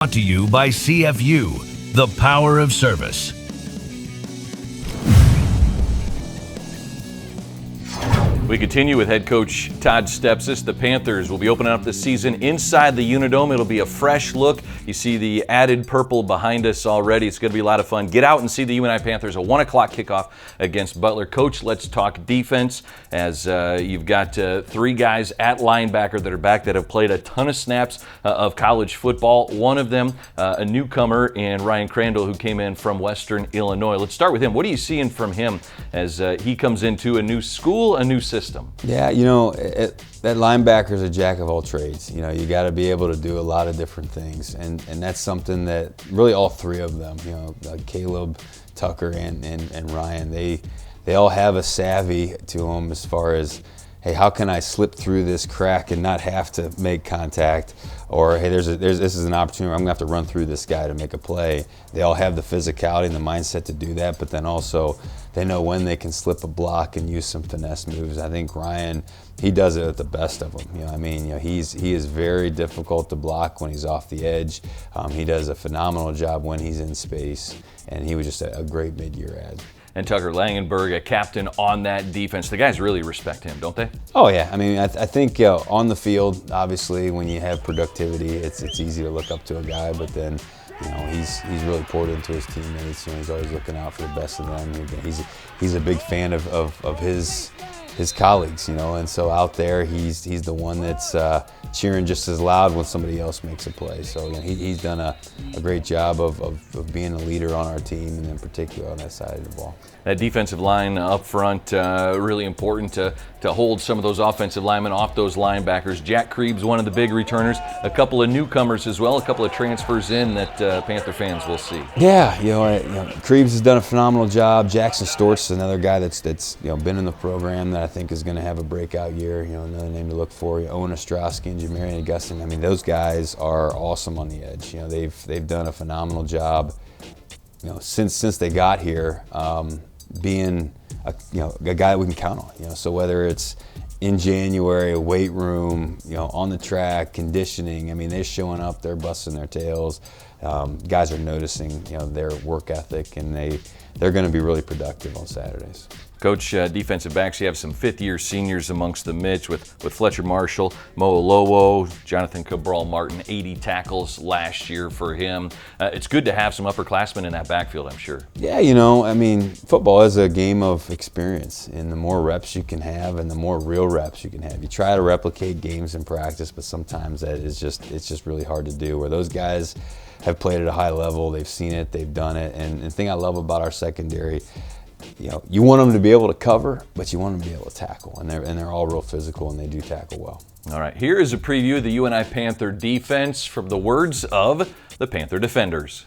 Brought to you by CFU, the power of service. We continue with head coach Todd Stepsis. The Panthers will be opening up the season inside the Unidome. It'll be a fresh look. You see the added purple behind us already. It's going to be a lot of fun. Get out and see the UNI Panthers, a 1 o'clock kickoff against Butler. Coach, let's talk defense, as you've got three guys at linebacker that are back that have played a ton of snaps of college football. One of them, a newcomer in Ryan Crandall, who came in from Western Illinois. Let's start with him. What are you seeing from him as he comes into a new school, a new system? Yeah, that linebacker is a jack of all trades. You got to be able to do a lot of different things, and that's something that really all three of them, Caleb, Tucker, and Ryan, they all have a savvy to them as far as, hey, how can I slip through this crack and not have to make contact? Or, hey, this is an opportunity where I'm going to have to run through this guy to make a play. They all have the physicality and the mindset to do that, but then also they know when they can slip a block and use some finesse moves. I think Ryan, he does it at the best of them. He is very difficult to block when he's off the edge. He does a phenomenal job when he's in space, and he was just a great mid-year add. And Tucker Langenberg, a captain on that defense. The guys really respect him, don't they? Oh, yeah. I think on the field, obviously, when you have productivity, it's easy to look up to a guy, but then he's really poured into his teammates. He's always looking out for the best of them. He's a big fan of his colleagues, and so out there he's the one that's cheering just as loud when somebody else makes a play. So he's done a great job of being a leader on our team, and in particular on that side of the ball. That defensive line up front, really important to hold some of those offensive linemen off those linebackers. Jack Kreeb's one of the big returners. A couple of newcomers as well, a couple of transfers in that Panther fans will see. Yeah, Kreeb's has done a phenomenal job. Jackson Stort's another guy that's been in the program that I think is going to have a breakout year. Another name to look for. Owen Ostrowski and Jamarian Augustin. Those guys are awesome on the edge. They've done a phenomenal job. Since they got here, being a guy that we can count on. So whether it's in January, weight room, on the track, conditioning. They're showing up. They're busting their tails. Guys are noticing, their work ethic, and they're going to be really productive on Saturdays. Coach, defensive backs, you have some fifth-year seniors amongst the midst with Fletcher Marshall, Mo Olowo, Jonathan Cabral-Martin, 80 tackles last year for him. It's good to have some upperclassmen in that backfield, I'm sure. Yeah, football is a game of experience, and the more reps you can have and the more real reps you can have. You try to replicate games in practice, but sometimes it's just really hard to do, where those guys have played at a high level, they've seen it, they've done it, and the thing I love about our secondary, you want them to be able to cover, but you want them to be able to tackle, and they're all real physical, and they do tackle well. All right, here is a preview of the UNI Panther defense from the words of the Panther defenders.